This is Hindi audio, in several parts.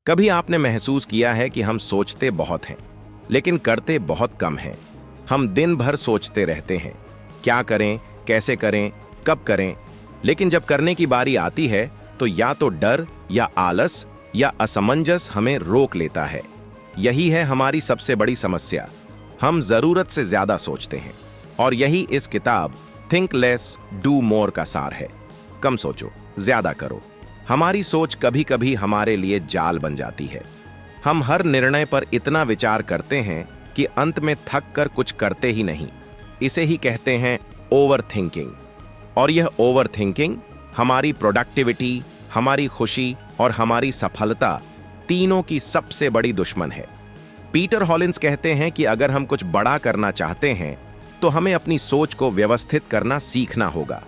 कभी आपने महसूस किया है कि हम सोचते बहुत हैं, लेकिन करते बहुत कम हैं। हम दिन भर सोचते रहते हैं, क्या करें, कैसे करें, कब करें, लेकिन जब करने की बारी आती है तो या तो डर या आलस या असमंजस हमें रोक लेता है। यही है हमारी सबसे बड़ी समस्या। हम जरूरत से ज्यादा सोचते हैं, और यही इस किताब थिंक लेस डू मोर का सार है। कम सोचो, ज्यादा करो। हमारी सोच कभी कभी हमारे लिए जाल बन जाती है। हम हर निर्णय पर इतना विचार करते हैं कि अंत में थक कर कुछ करते ही नहीं। इसे ही कहते हैं ओवर थिंकिंग। और यह ओवर थिंकिंग हमारी प्रोडक्टिविटी, हमारी खुशी और हमारी सफलता तीनों की सबसे बड़ी दुश्मन है। पीटर हॉलिंस कहते हैं कि अगर हम कुछ बड़ा करना चाहते हैं तो हमें अपनी सोच को व्यवस्थित करना सीखना होगा।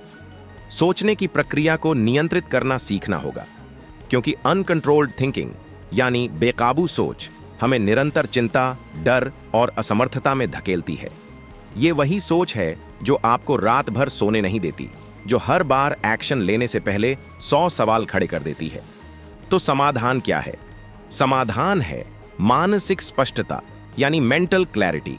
सोचने की प्रक्रिया को नियंत्रित करना सीखना होगा, क्योंकि अनकंट्रोल्ड थिंकिंग यानी बेकाबू सोच हमें निरंतर चिंता, डर और असमर्थता में धकेलती है। ये वही सोच है जो आपको रात भर सोने नहीं देती, जो हर बार एक्शन लेने से पहले 100 सवाल खड़े कर देती है। तो समाधान क्या है? समाधान है मानसिक स्पष्टता यानी मेंटल क्लैरिटी।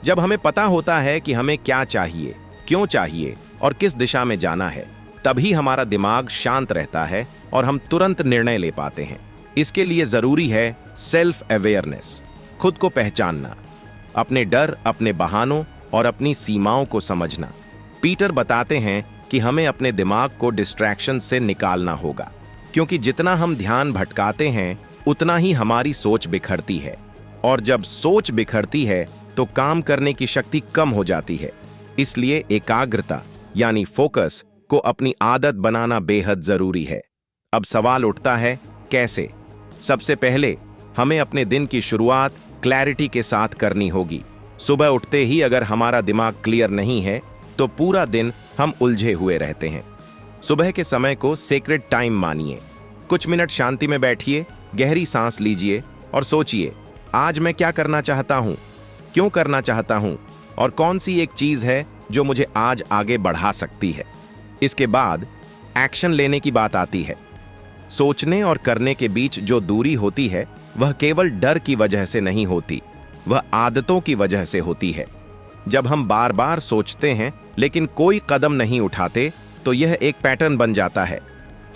जब हमें पता होता है कि हमें क्या चाहिए, क्यों चाहिए और किस दिशा में जाना है, तभी हमारा दिमाग शांत रहता है और हम तुरंत निर्णय ले पाते हैं। इसके लिए जरूरी है सेल्फ अवेयरनेस, खुद को पहचानना, अपने डर, अपने बहानों और अपनी सीमाओं को समझना। पीटर बताते हैं कि हमें अपने दिमाग को डिस्ट्रैक्शन से निकालना होगा, क्योंकि जितना हम ध्यान भटकाते हैं उतना ही हमारी सोच बिखरती है, और जब सोच बिखरती है तो काम करने की शक्ति कम हो जाती है। इसलिए एकाग्रता यानी फोकस को अपनी आदत बनाना बेहद जरूरी है। अब सवाल उठता है, कैसे? सबसे पहले हमें अपने दिन की शुरुआत क्लैरिटी के साथ करनी होगी। सुबह उठते ही अगर हमारा दिमाग क्लियर नहीं है तो पूरा दिन हम उलझे हुए रहते हैं। सुबह के समय को सेक्रेड टाइम मानिए। कुछ मिनट शांति में बैठिए, गहरी सांस लीजिए और सोचिए, आज मैं क्या करना चाहता हूं, क्यों करना चाहता हूं और कौन सी एक चीज है जो मुझे आज आगे बढ़ा सकती है। इसके बाद एक्शन लेने की बात आती है। सोचने और करने के बीच जो दूरी होती है वह केवल डर की वजह से नहीं होती, वह आदतों की वजह से होती है। जब हम बार बार सोचते हैं लेकिन कोई कदम नहीं उठाते तो यह एक पैटर्न बन जाता है।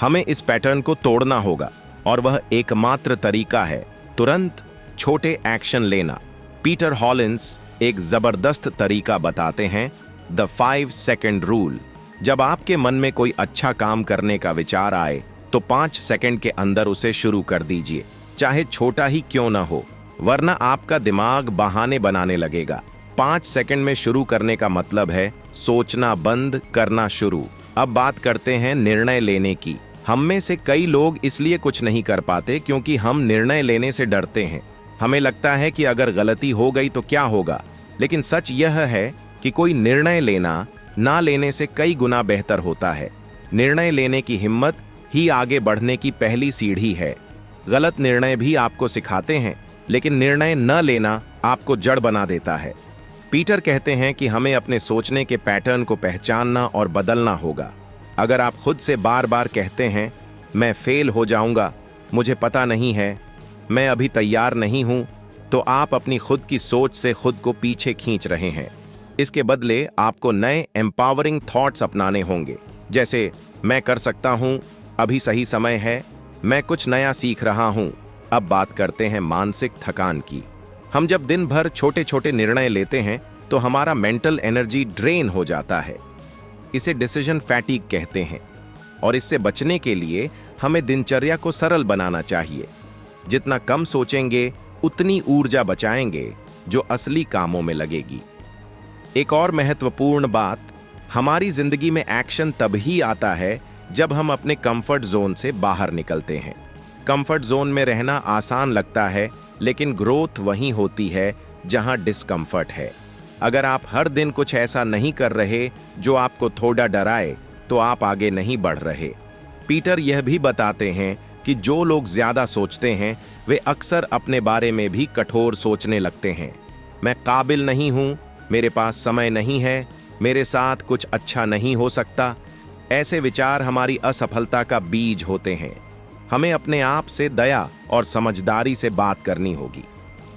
हमें इस पैटर्न को तोड़ना होगा, और वह एकमात्र तरीका है तुरंत छोटे एक्शन लेना। पीटर हॉलिंस एक जबरदस्त तरीका बताते हैं, द 5 सेकंड रूल। जब आपके मन में कोई अच्छा काम करने का विचार आए तो 5 सेकंड के अंदर उसे शुरू कर दीजिए, चाहे छोटा ही क्यों ना हो, वरना आपका दिमाग बहाने बनाने लगेगा। 5 सेकंड में शुरू करने का मतलब है सोचना बंद करना शुरू। अब बात करते हैं निर्णय लेने की। हम में से कई लोग इसलिए कुछ नहीं कर पाते क्योंकि हम निर्णय लेने से डरते हैं। हमें लगता है कि अगर गलती हो गई तो क्या होगा, लेकिन सच यह है कि कोई निर्णय लेना ना लेने से कई गुना बेहतर होता है। निर्णय लेने की हिम्मत ही आगे बढ़ने की पहली सीढ़ी है। गलत निर्णय भी आपको सिखाते हैं, लेकिन निर्णय न लेना आपको जड़ बना देता है। पीटर कहते हैं कि हमें अपने सोचने के पैटर्न को पहचानना और बदलना होगा। अगर आप खुद से बार बार कहते हैं, मैं फेल हो जाऊंगा, मुझे पता नहीं है, मैं अभी तैयार नहीं हूं, तो आप अपनी खुद की सोच से खुद को पीछे खींच रहे हैं। इसके बदले आपको नए एम्पावरिंग थॉट्स अपनाने होंगे, जैसे मैं कर सकता हूं, अभी सही समय है, मैं कुछ नया सीख रहा हूं। अब बात करते हैं मानसिक थकान की। हम जब दिन भर छोटे छोटे निर्णय लेते हैं तो हमारा मेंटल एनर्जी ड्रेन हो जाता है। इसे डिसीजन फैटीग कहते हैं, और इससे बचने के लिए हमें दिनचर्या को सरल बनाना चाहिए। जितना कम सोचेंगे उतनी ऊर्जा बचाएंगे जो असली कामों में लगेगी। एक और महत्वपूर्ण बात, हमारी जिंदगी में एक्शन तभी आता है जब हम अपने कंफर्ट जोन से बाहर निकलते हैं। कंफर्ट जोन में रहना आसान लगता है, लेकिन ग्रोथ वहीं होती है जहां डिस्कंफर्ट है। अगर आप हर दिन कुछ ऐसा नहीं कर रहे जो आपको थोड़ा डराए, तो आप आगे नहीं बढ़ रहे। पीटर यह भी बताते हैं कि जो लोग ज्यादा सोचते हैं वे अक्सर अपने बारे में भी कठोर सोचने लगते हैं। मैं काबिल नहीं हूं, मेरे पास समय नहीं है, मेरे साथ कुछ अच्छा नहीं हो सकता। ऐसे विचार हमारी असफलता का बीज होते हैं। हमें अपने आप से दया और समझदारी से बात करनी होगी।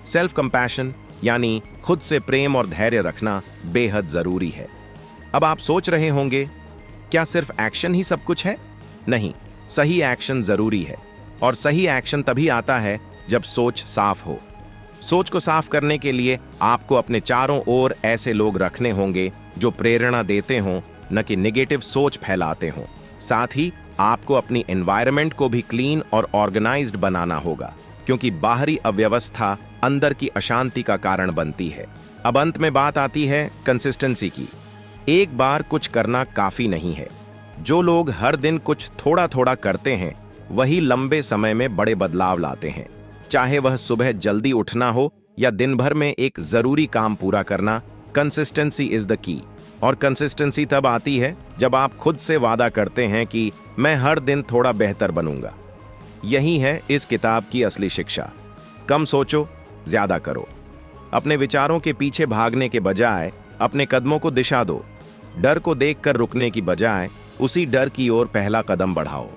सेल्फ कंपैशन यानी खुद से प्रेम और धैर्य रखना बेहद जरूरी है। अब आप सोच रहे होंगे, क्या सिर्फ एक्शन ही सब कुछ है? नहीं, सही एक्शन जरूरी है, और सही एक्शन तभी आता है जब सोच साफ हो। सोच को साफ करने के लिए आपको अपने चारों ओर ऐसे लोग रखने होंगे जो प्रेरणा देते हों, न कि नेगेटिव सोच फैलाते हों। साथ ही आपको अपनी एनवायरनमेंट को भी क्लीन और ऑर्गेनाइज्ड बनाना होगा, क्योंकि बाहरी अव्यवस्था अंदर की अशांति का कारण बनती है। अब अंत में बात आती है कंसिस्टेंसी की। एक बार कुछ करना काफी नहीं है। जो लोग हर दिन कुछ थोड़ा थोड़ा करते हैं, वही लंबे समय में बड़े बदलाव लाते हैं। चाहे वह सुबह जल्दी उठना हो या दिन भर में एक जरूरी काम पूरा करना, कंसिस्टेंसी इज द की। और कंसिस्टेंसी तब आती है जब आप खुद से वादा करते हैं कि मैं हर दिन थोड़ा बेहतर बनूंगा। यही है इस किताब की असली शिक्षा। कम सोचो, ज्यादा करो। अपने विचारों के पीछे भागने के बजाय अपने कदमों को दिशा दो। डर को देखकर रुकने की बजाय उसी डर की ओर पहला कदम बढ़ाओ।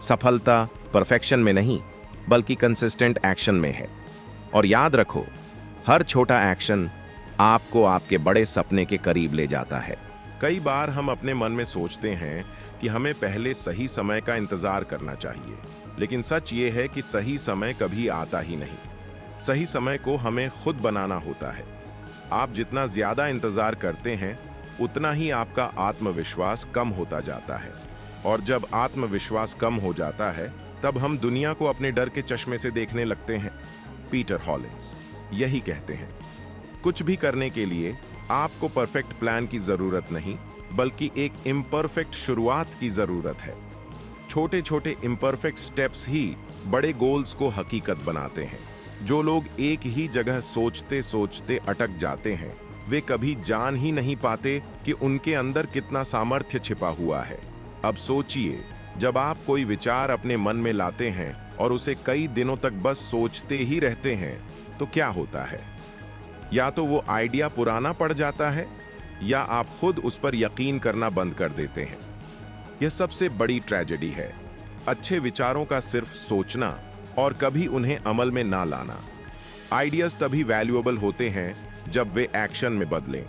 सफलता परफेक्शन में नहीं, बल्कि कंसिस्टेंट एक्शन में है। और याद रखो, हर छोटा एक्शन आपको आपके बड़े सपने के करीब ले जाता है। कई बार हम अपने मन में सोचते हैं कि हमें पहले सही समय का इंतजार करना चाहिए, लेकिन सच ये है कि सही समय कभी आता ही नहीं। सही समय को हमें खुद बनाना होता है। आप जितना ज्यादा इंतजार करते हैं, उतना ही आपका आत्मविश्वास कम होता जाता है, और जब आत्मविश्वास कम हो जाता है, तब हम दुनिया को अपने डर के चश्मे से देखने लगते हैं। पीटर हॉलिंस यही कहते हैं, कुछ भी करने के लिए आपको परफेक्ट प्लान की जरूरत नहीं, बल्कि एक इम्परफेक्ट शुरुआत की जरूरत है। छोटे छोटे इम्परफेक्ट स्टेप्स ही बड़े गोल्स को हकीकत बनाते हैं। जो लोग एक ही जगह सोचते सोचते अटक जाते हैं, वे कभी जान ही नहीं पाते कि उनके अंदर कितना सामर्थ्य छिपा हुआ है। अब सोचिए, जब आप कोई विचार अपने मन में लाते हैं और उसे कई दिनों तक बस सोचते ही रहते हैं, तो क्या होता है? या तो वो आइडिया पुराना पड़ जाता है, या आप खुद उस पर यकीन करना बंद कर देते हैं। यह सबसे बड़ी ट्रेजेडी है, अच्छे विचारों का सिर्फ सोचना और कभी उन्हें अमल में ना लाना। आइडियाज तभी वैल्यूएबल होते हैं जब वे एक्शन में बदलें।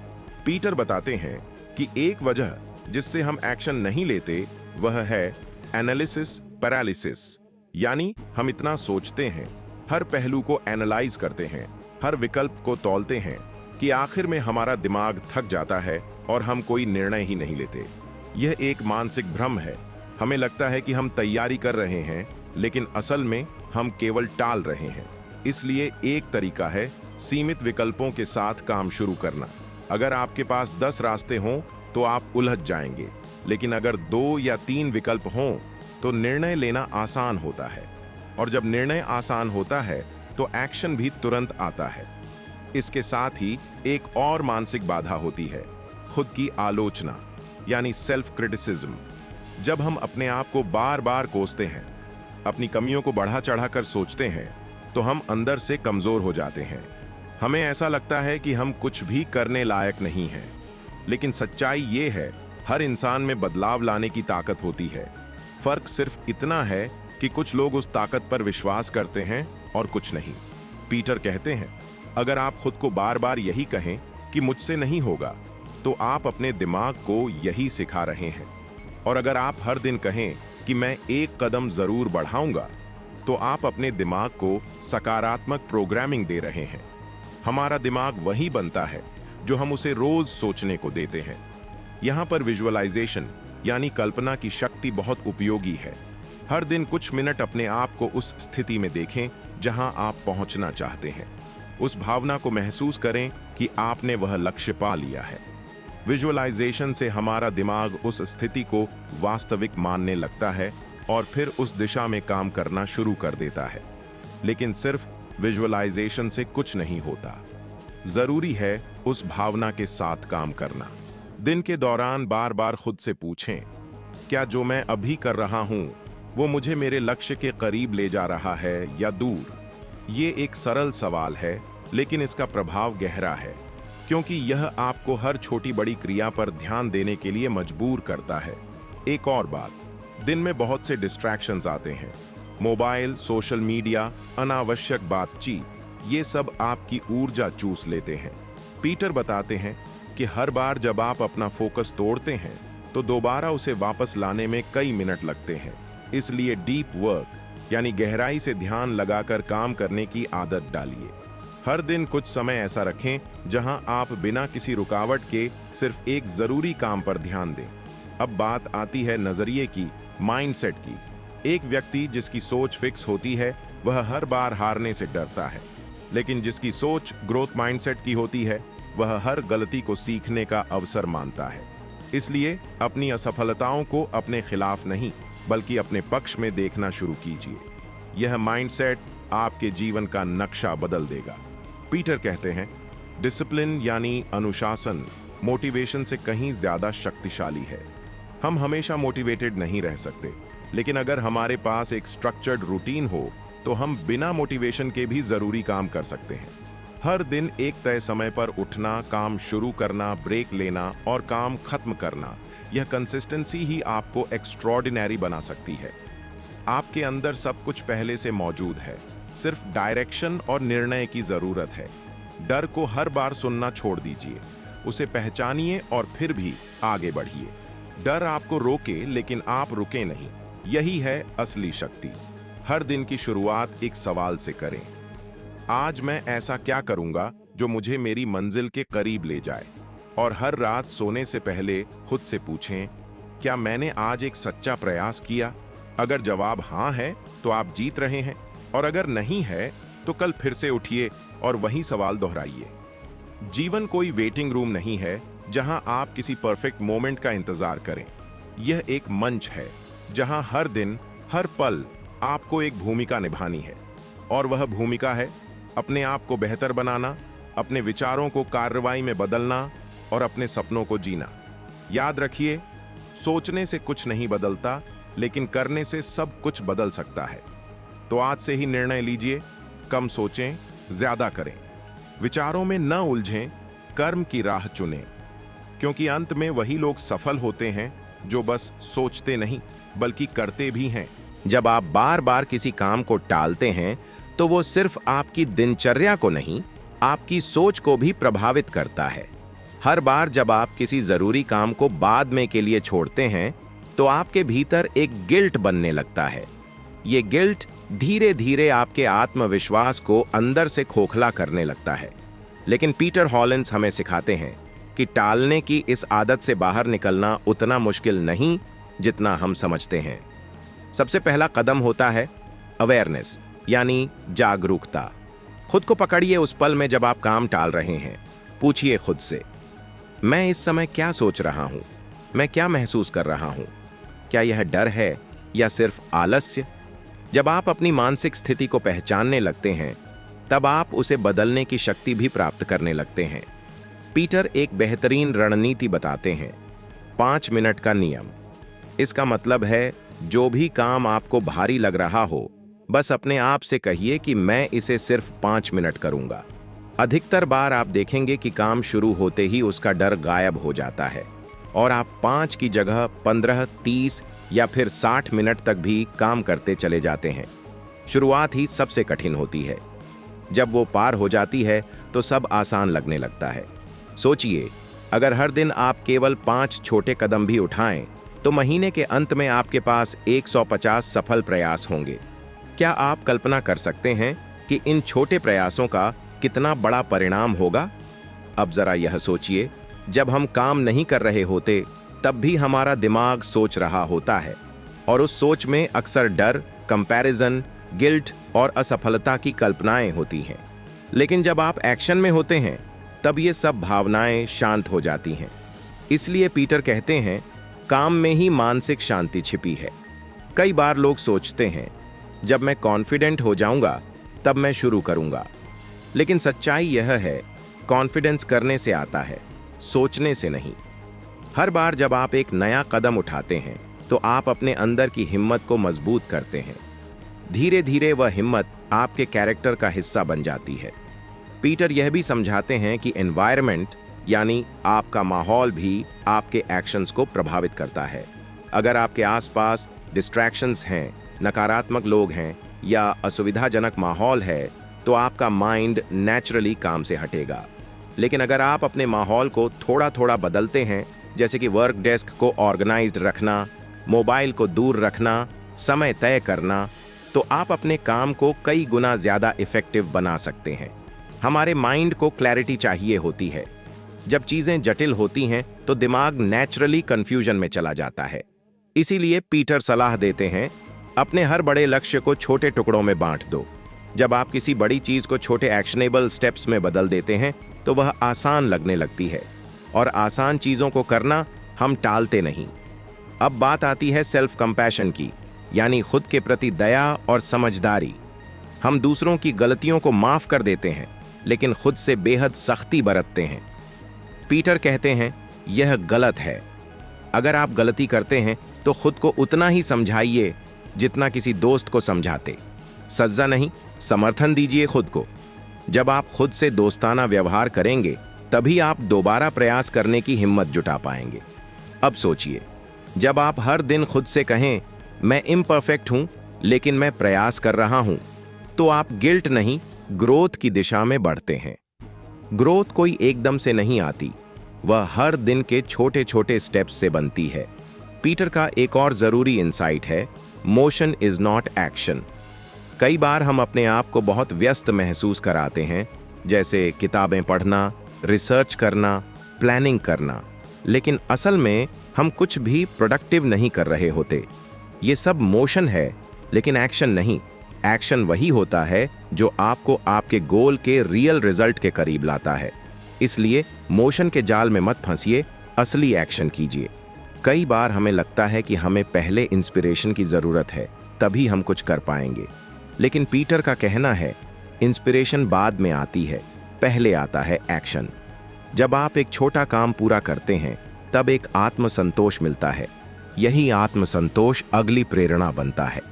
पीटर बताते हैं कि एक वजह जिससे हम एक्शन नहीं लेते, वह है एनालिसिस पैरालिसिस। यानी हम इतना सोचते हैं, हर पहलू को एनालाइज करते हैं, हर विकल्प को तौलते हैं, कि आखिर में हमारा दिमाग थक जाता है और हम कोई निर्णय ही नहीं लेते। यह एक मानसिक भ्रम है। हमें लगता है कि हम तैयारी कर रहे हैं, लेकिन असल में हम केवल टाल रहे हैं। इसलिए एक तरीका है सीमित विकल्पों के साथ काम शुरू करना। अगर आपके पास 10 रास्ते हों तो आप उलझ जाएंगे, लेकिन अगर 2 या 3 विकल्प हों तो निर्णय लेना आसान होता है, और जब निर्णय आसान होता है तो एक्शन भी तुरंत आता है। इसके साथ ही एक और मानसिक बाधा होती है, खुद की आलोचना यानी सेल्फ क्रिटिसिज्म। जब हम अपने आप को बार बार कोसते हैं, अपनी कमियों को बढ़ा चढ़ाकर सोचते हैं, तो हम अंदर से कमजोर हो जाते हैं। हमें ऐसा लगता है कि हम कुछ भी करने लायक नहीं हैं। लेकिन सच्चाई ये है, हर इंसान में बदलाव लाने की ताकत होती है। फर्क सिर्फ इतना है कि कुछ लोग उस ताकत पर विश्वास करते हैं और कुछ नहीं। पीटर कहते हैं, अगर आप खुद को बार बार यही कहें कि मुझसे नहीं होगा, तो आप अपने दिमाग को यही सिखा रहे हैं। और अगर आप हर दिन कहें कि मैं एक कदम जरूर बढ़ाऊंगा, तो आप अपने दिमाग को सकारात्मक प्रोग्रामिंग दे रहे हैं। हमारा दिमाग वही बनता है जो हम उसे रोज सोचने को देते हैं। यहाँ पर विजुअलाइजेशन यानी कल्पना की शक्ति बहुत उपयोगी है। हर दिन कुछ मिनट अपने आप को उस स्थिति में देखें जहां आप पहुंचना चाहते हैं। उस भावना को महसूस करें कि आपने वह लक्ष्य पा लिया है। विजुअलाइजेशन से हमारा दिमाग उस स्थिति को वास्तविक मानने लगता है और फिर उस दिशा में काम करना शुरू कर देता है। लेकिन सिर्फ विजुअलाइजेशन से कुछ नहीं होता, जरूरी है उस भावना के साथ काम करना। दिन के दौरान बार बार खुद से पूछें, क्या जो मैं अभी कर रहा हूं वो मुझे मेरे लक्ष्य के करीब ले जा रहा है या दूर? ये एक सरल सवाल है, लेकिन इसका प्रभाव गहरा है, क्योंकि यह आपको हर छोटी बड़ी क्रिया पर ध्यान देने के लिए मजबूर करता है। एक और बात, दिन में बहुत से डिस्ट्रैक्शंस आते हैं। मोबाइल, सोशल मीडिया, अनावश्यक बातचीत, ये सब आपकी ऊर्जा चूस लेते हैं। पीटर बताते हैं कि हर बार जब आप अपना फोकस तोड़ते हैं तो दोबारा उसे वापस लाने में कई मिनट लगते हैं। इसलिए डीप वर्क यानी गहराई से ध्यान लगाकर काम करने की आदत डालिए। हर दिन कुछ समय ऐसा रखें जहां आप बिना किसी रुकावट के सिर्फ एक जरूरी काम पर ध्यान दें। अब बात आती है नजरिए की, माइंडसेट की। एक व्यक्ति जिसकी सोच फिक्स होती है वह हर बार हारने से डरता है, लेकिन जिसकी सोच ग्रोथ माइंडसेट की होती है वह हर गलती को सीखने का अवसर मानता है। इसलिए अपनी असफलताओं को अपने खिलाफ नहीं बल्कि अपने पक्ष में देखना शुरू कीजिए। यह माइंडसेट आपके जीवन का नक्शा बदल देगा। पीटर कहते हैं, डिसिप्लिन यानी अनुशासन मोटिवेशन से कहीं ज्यादा शक्तिशाली है। हम हमेशा मोटिवेटेड नहीं रह सकते, लेकिन अगर हमारे पास एक स्ट्रक्चर्ड रूटीन हो तो हम बिना मोटिवेशन के भी जरूरी काम कर सकते हैं। हर दिन एक तय समय पर उठना, काम शुरू करना, ब्रेक लेना और काम खत्म करना, यह कंसिस्टेंसी ही आपको एक्स्ट्रॉर्डिनरी बना सकती है। आपके अंदर सब कुछ पहले से मौजूद है, सिर्फ डायरेक्शन और निर्णय की जरूरत है। डर को हर बार सुनना छोड़ दीजिए, उसे पहचानिए और फिर भी आगे बढ़िए। डर आपको रोके लेकिन आप रुके नहीं, यही है असली शक्ति। हर दिन की शुरुआत एक सवाल से करें, आज मैं ऐसा क्या करूंगा जो मुझे मेरी मंजिल के करीब ले जाए। और हर रात सोने से पहले खुद से पूछें, क्या मैंने आज एक सच्चा प्रयास किया? अगर जवाब हाँ है तो आप जीत रहे हैं, और अगर नहीं है तो कल फिर से उठिए और वही सवाल दोहराइए। जीवन कोई वेटिंग रूम नहीं है जहां आप किसी परफेक्ट मोमेंट का इंतजार करें। यह एक मंच है जहां हर दिन, हर पल आपको एक भूमिका निभानी है, और वह भूमिका है अपने आप को बेहतर बनाना, अपने विचारों को कार्रवाई में बदलना और अपने सपनों को जीना। याद रखिए, सोचने से कुछ नहीं बदलता, लेकिन करने से सब कुछ बदल सकता है। तो आज से ही निर्णय लीजिए, कम सोचें, ज्यादा करें। विचारों में न उलझें, कर्म की राह चुनें, क्योंकि अंत में वही लोग सफल होते हैं जो बस सोचते नहीं बल्कि करते भी हैं। जब आप बार बार किसी काम को टालते हैं तो वो सिर्फ आपकी दिनचर्या को नहीं, आपकी सोच को भी प्रभावित करता है। हर बार जब आप किसी जरूरी काम को बाद में के लिए छोड़ते हैं तो आपके भीतर एक गिल्ट बनने लगता है। ये गिल्ट धीरे धीरे आपके आत्मविश्वास को अंदर से खोखला करने लगता है। लेकिन पीटर हॉलिन्स हमें सिखाते हैं कि टालने की इस आदत से बाहर निकलना उतना मुश्किल नहीं जितना हम समझते हैं। सबसे पहला कदम होता है अवेयरनेस यानी जागरूकता। खुद को पकड़िए उस पल में जब आप काम टाल रहे हैं। पूछिए खुद से, मैं इस समय क्या सोच रहा हूं? मैं क्या महसूस कर रहा हूं? क्या यह डर है या सिर्फ आलस्य? जब आप अपनी मानसिक स्थिति को पहचानने लगते हैं तब आप उसे बदलने की शक्ति भी प्राप्त करने लगते हैं। पीटर एक बेहतरीन रणनीति बताते हैं, 5 मिनट का नियम। इसका मतलब है, जो भी काम आपको भारी लग रहा हो, बस अपने आप से कहिए कि मैं इसे सिर्फ 5 मिनट करूंगा। अधिकतर बार आप देखेंगे कि काम शुरू होते ही उसका डर गायब हो जाता है और आप 5 की जगह 15, 30 या फिर 60 मिनट तक भी काम करते चले जाते हैं। शुरुआत ही सबसे कठिन होती है। जब वो पार हो जाती है तो सब आसान लगने लगता है। सोचिए, अगर हर दिन आप केवल 5 छोटे कदम भी उठाएं तो महीने के अंत में आपके पास 150 सफल प्रयास होंगे। क्या आप कल्पना कर सकते हैं कि इन छोटे प्रयासों का कितना बड़ा परिणाम होगा? अब जरा यह सोचिए, जब हम काम नहीं कर रहे होते तब भी हमारा दिमाग सोच रहा होता है, और उस सोच में अक्सर डर, कंपैरिजन, गिल्ट और असफलता की कल्पनाएं होती हैं। लेकिन जब आप एक्शन में होते हैं तब ये सब भावनाएं शांत हो जाती हैं। इसलिए पीटर कहते हैं, काम में ही मानसिक शांति छिपी है। कई बार लोग सोचते हैं, जब मैं कॉन्फिडेंट हो जाऊंगा तब मैं शुरू करूंगा। लेकिन सच्चाई यह है, कॉन्फिडेंस करने से आता है, सोचने से नहीं। हर बार जब आप एक नया कदम उठाते हैं तो आप अपने अंदर की हिम्मत को मजबूत करते हैं। धीरे धीरे वह हिम्मत आपके कैरेक्टर का हिस्सा बन जाती है। पीटर यह भी समझाते हैं कि एनवायरनमेंट यानी आपका माहौल भी आपके एक्शंस को प्रभावित करता है। अगर आपके आसपास डिस्ट्रैक्शंस हैं नकारात्मक लोग हैं या असुविधाजनक माहौल है तो आपका माइंड नेचुरली काम से हटेगा। लेकिन अगर आप अपने माहौल को थोड़ा थोड़ा बदलते हैं, जैसे कि वर्क डेस्क को ऑर्गेनाइज्ड रखना, मोबाइल को दूर रखना, समय तय करना, तो आप अपने काम को कई गुना ज़्यादा इफ़ेक्टिव बना सकते हैं। हमारे माइंड को क्लैरिटी चाहिए होती है। जब चीज़ें जटिल होती हैं तो दिमाग नेचुरली कंफ्यूजन में चला जाता है। इसीलिए पीटर सलाह देते हैं, अपने हर बड़े लक्ष्य को छोटे टुकड़ों में बांट दो। जब आप किसी बड़ी चीज़ को छोटे एक्शनेबल स्टेप्स में बदल देते हैं तो वह आसान लगने लगती है, और आसान चीज़ों को करना हम टालते नहीं। अब बात आती है सेल्फ कंपैशन की, यानी खुद के प्रति दया और समझदारी। हम दूसरों की गलतियों को माफ कर देते हैं, लेकिन खुद से बेहद सख्ती बरतते हैं। पीटर कहते हैं, यह गलत है। अगर आप गलती करते हैं तो खुद को उतना ही समझाइए जितना किसी दोस्त को समझाते। सज़ा नहीं, समर्थन दीजिए खुद को। जब आप खुद से दोस्ताना व्यवहार करेंगे तभी आप दोबारा प्रयास करने की हिम्मत जुटा पाएंगे। अब सोचिए, जब आप हर दिन खुद से कहें, मैं इम्परफेक्ट हूं लेकिन मैं प्रयास कर रहा हूं, तो आप गिल्ट नहीं, ग्रोथ की दिशा में बढ़ते हैं। ग्रोथ कोई एकदम से नहीं आती, वह हर दिन के छोटे छोटे स्टेप्स से बनती है। पीटर का एक और जरूरी इंसाइट है, मोशन इज नॉट एक्शन। कई बार हम अपने आप को बहुत व्यस्त महसूस कराते हैं, जैसे किताबें पढ़ना, रिसर्च करना, प्लानिंग करना, लेकिन असल में हम कुछ भी प्रोडक्टिव नहीं कर रहे होते। ये सब मोशन है, लेकिन एक्शन नहीं। एक्शन वही होता है जो आपको आपके गोल के रियल रिजल्ट के करीब लाता है। इसलिए मोशन के जाल में मत फंसिए, असली एक्शन कीजिए। कई बार हमें लगता है कि हमें पहले इंस्पिरेशन की ज़रूरत है, तभी हम कुछ कर पाएंगे। लेकिन पीटर का कहना है, इंस्पिरेशन बाद में आती है, पहले आता है एक्शन। जब आप एक छोटा काम पूरा करते हैं तब एक आत्मसंतोष मिलता है। यही आत्मसंतोष अगली प्रेरणा बनता है।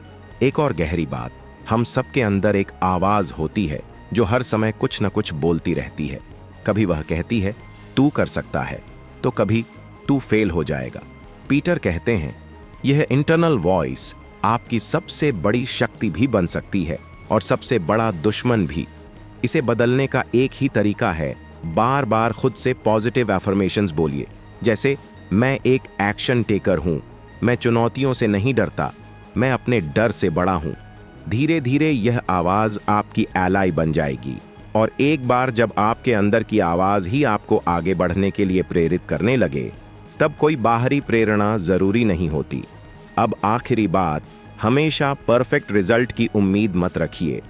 एक और गहरी बात, हम सबके अंदर एक आवाज़ होती है जो हर समय कुछ न कुछ बोलती रहती है। कभी वह कहती है, तू कर सकता है, तो कभी तू फेल हो जाएगा। पीटर कहते हैं, यह इंटरनल वॉइस आपकी सबसे बड़ी शक्ति भी बन सकती है और सबसे बड़ा दुश्मन भी। इसे बदलने का एक ही तरीका है, बार बार खुद से पॉजिटिव एफर्मेशंस बोलिए, जैसे मैं एक एक्शन टेकर हूं, मैं चुनौतियों से नहीं डरता, मैं अपने डर से बड़ा हूं। धीरे धीरे यह आवाज़ आपकी एलाई बन जाएगी, और एक बार जब आपके अंदर की आवाज़ ही आपको आगे बढ़ने के लिए प्रेरित करने लगे, तब कोई बाहरी प्रेरणा ज़रूरी नहीं होती। अब आखिरी बात, हमेशा परफेक्ट रिजल्ट की उम्मीद मत रखिए।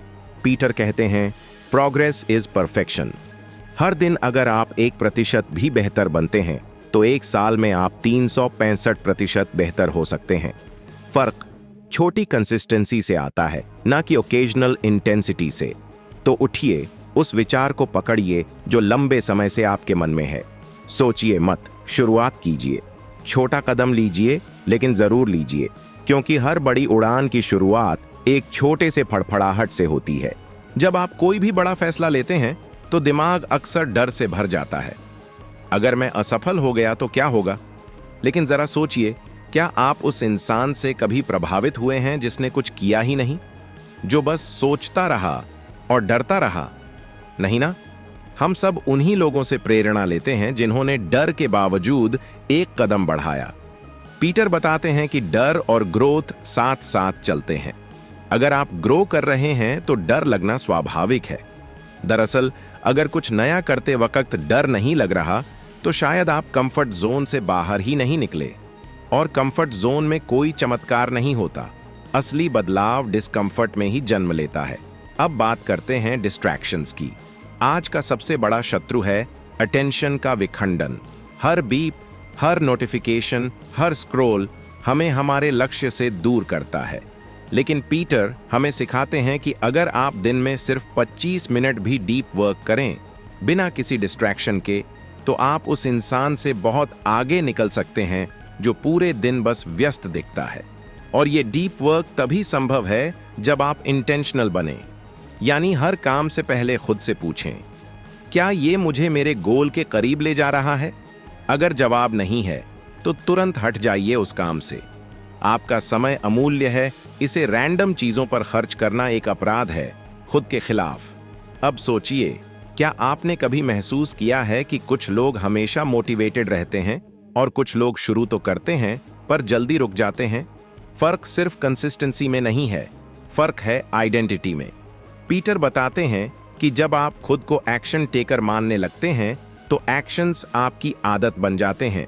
पीटर कहते हैं, प्रोग्रेस इज परफेक्शन। हर दिन अगर आप 1% भी बेहतर बनते हैं तो एक साल में आप 365% बेहतर हो सकते हैं। फर्क छोटी कंसिस्टेंसी से आता है, ना कि ओकेजनल इंटेंसिटी से। तो उठिए, उस विचार को पकड़िए जो लंबे समय से आपके मन में है। सोचिए मत, शुरुआत कीजिए। छोटा कदम लीजिए, लेकिन जरूर लीजिए, क्योंकि हर बड़ी उड़ान की शुरुआत एक छोटे से फड़फड़ाहट से होती है। जब आप कोई भी बड़ा फैसला लेते हैं तो दिमाग अक्सर डर से भर जाता है। अगर मैं असफल हो गया तो क्या होगा? लेकिन जरा सोचिए, क्या आप उस इंसान से कभी प्रभावित हुए हैं जिसने कुछ किया ही नहीं, जो बस सोचता रहा और डरता रहा? नहीं ना? हम सब उन्हीं लोगों से प्रेरणा लेते हैं जिन्होंने डर के बावजूद एक कदम बढ़ाया। पीटर बताते हैं कि डर और ग्रोथ साथ साथ चलते हैं। अगर आप ग्रो कर रहे हैं तो डर लगना स्वाभाविक है। दरअसल अगर कुछ नया करते वक्त डर नहीं लग रहा तो शायद आप कंफर्ट जोन से बाहर ही नहीं निकले। और कंफर्ट जोन में कोई चमत्कार नहीं होता, असली बदलाव डिस्कंफर्ट में ही जन्म लेता है। अब बात करते हैं डिस्ट्रैक्शंस की। आज का सबसे बड़ा शत्रु है अटेंशन का विखंडन। हर बीप, हर नोटिफिकेशन, हर स्क्रॉल हमें हमारे लक्ष्य से दूर करता है। लेकिन पीटर हमें सिखाते हैं कि अगर आप दिन में सिर्फ 25 मिनट भी डीप वर्क करें बिना किसी डिस्ट्रैक्शन के, तो आप उस इंसान से बहुत आगे निकल सकते हैं जो पूरे दिन बस व्यस्त दिखता है। और ये डीप वर्क तभी संभव है जब आप इंटेंशनल बने, यानी हर काम से पहले खुद से पूछें, क्या ये मुझे मेरे गोल के करीब ले जा रहा है? अगर जवाब नहीं है तो तुरंत हट जाइए उस काम से। आपका समय अमूल्य है, इसे रैंडम चीजों पर खर्च करना एक अपराध है, खुद के खिलाफ। अब सोचिए, क्या आपने कभी महसूस किया है कि कुछ लोग हमेशा मोटिवेटेड रहते हैं और कुछ लोग शुरू तो करते हैं पर जल्दी रुक जाते हैं? फर्क सिर्फ कंसिस्टेंसी में नहीं है, फर्क है आइडेंटिटी में। पीटर बताते हैं कि जब आप खुद को एक्शन टेकर मानने लगते हैं तो एक्शंस आपकी आदत बन जाते हैं।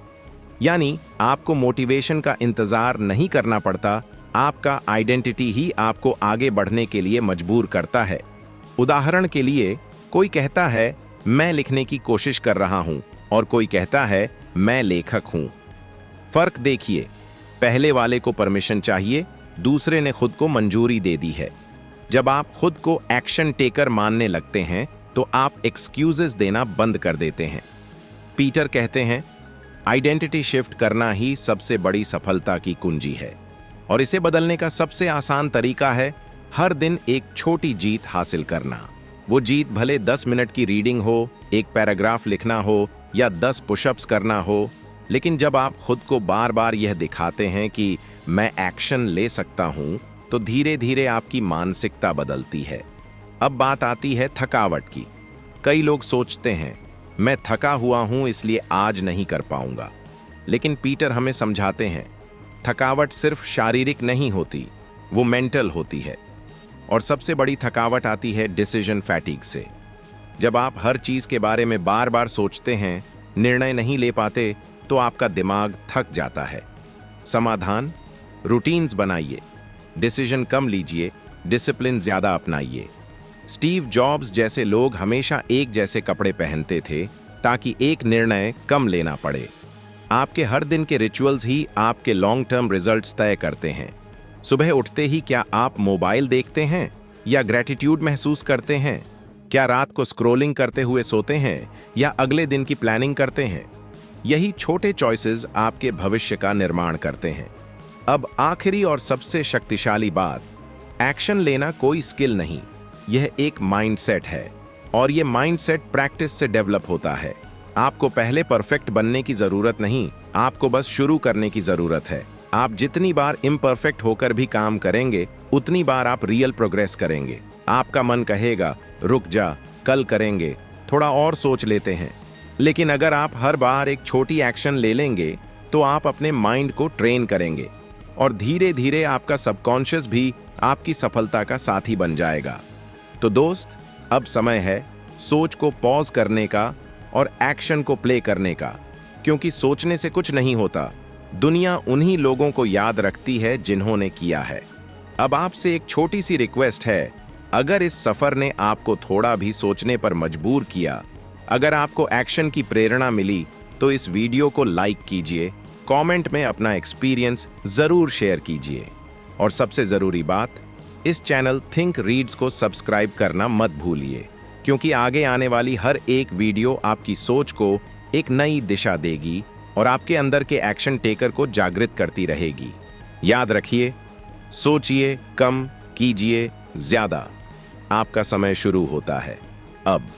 यानी आपको मोटिवेशन का इंतजार नहीं करना पड़ता, आपका आइडेंटिटी ही आपको आगे बढ़ने के लिए मजबूर करता है। उदाहरण के लिए, कोई कहता है मैं लिखने की कोशिश कर रहा हूं और कोई कहता है मैं लेखक हूं। फर्क देखिए, पहले वाले को परमिशन चाहिए, दूसरे ने खुद को मंजूरी दे दी है। जब आप खुद को एक्शन टेकर मानने लगते हैं तो आप एक्सक्यूजेस देना बंद कर देते हैं। पीटर कहते हैं आइडेंटिटी शिफ्ट करना ही सबसे बड़ी सफलता की कुंजी है और इसे बदलने का सबसे आसान तरीका है हर दिन एक छोटी जीत हासिल करना। वो जीत भले 10 मिनट की रीडिंग हो, एक पैराग्राफ लिखना हो या 10 पुशअप्स करना हो, लेकिन जब आप खुद को बार बार यह दिखाते हैं कि मैं एक्शन ले सकता हूं, तो धीरे धीरे आपकी मानसिकता बदलती है। अब बात आती है थकावट की। कई लोग सोचते हैं मैं थका हुआ हूं इसलिए आज नहीं कर पाऊंगा, लेकिन पीटर हमें समझाते हैं थकावट सिर्फ शारीरिक नहीं होती, वो मेंटल होती है। और सबसे बड़ी थकावट आती है डिसीजन फैटिग से। जब आप हर चीज के बारे में बार बार सोचते हैं, निर्णय नहीं ले पाते, तो आपका दिमाग थक जाता है। समाधान, रूटीन्स बनाइए, डिसीजन कम लीजिए, डिसिप्लिन ज्यादा अपनाइए। स्टीव जॉब्स जैसे लोग हमेशा एक जैसे कपड़े पहनते थे ताकि एक निर्णय कम लेना पड़े। आपके हर दिन के रिचुअल्स ही आपके लॉन्ग टर्म रिजल्ट्स तय करते हैं। सुबह उठते ही क्या आप मोबाइल देखते हैं या ग्रेटिट्यूड महसूस करते हैं? क्या रात को स्क्रॉलिंग करते हुए सोते हैं या अगले दिन की प्लानिंग करते हैं? यही छोटे चॉइसेस आपके भविष्य का निर्माण करते हैं। अब आखिरी और सबसे शक्तिशाली बात, एक्शन लेना कोई स्किल नहीं, यह एक माइंडसेट है और यह माइंडसेट प्रैक्टिस से डेवलप होता है। आपको पहले परफेक्ट बनने की जरूरत नहीं, आपको बस शुरू करने की जरूरत है। आप जितनी बार इम्परफेक्ट होकर भी काम करेंगे, उतनी बार आप रियल प्रोग्रेस करेंगे। आपका मन कहेगा रुक जा, कल करेंगे, थोड़ा और सोच लेते हैं। लेकिन अगर आप हर बार एक छोटी एक्शन ले लेंगे तो आप अपने माइंड को ट्रेन करेंगे और धीरे धीरे आपका सबकॉन्शियस भी आपकी सफलता का साथी बन जाएगा। तो दोस्त, अब समय है सोच को पॉज करने का और एक्शन को प्ले करने का, क्योंकि सोचने से कुछ नहीं होता, दुनिया उन्हीं लोगों को याद रखती है जिन्होंने किया है। अब आपसे एक छोटी सी रिक्वेस्ट है, अगर इस सफर ने आपको थोड़ा भी सोचने पर मजबूर किया, अगर आपको एक्शन की प्रेरणा मिली, तो इस वीडियो को लाइक कीजिए, कमेंट में अपना एक्सपीरियंस जरूर शेयर कीजिए और सबसे जरूरी बात, इस चैनल थिंक रीड्स को सब्सक्राइब करना मत भूलिए, क्योंकि आगे आने वाली हर एक वीडियो आपकी सोच को एक नई दिशा देगी और आपके अंदर के एक्शन टेकर को जागृत करती रहेगी। याद रखिए, सोचिए कम, कीजिए ज्यादा। आपका समय शुरू होता है अब।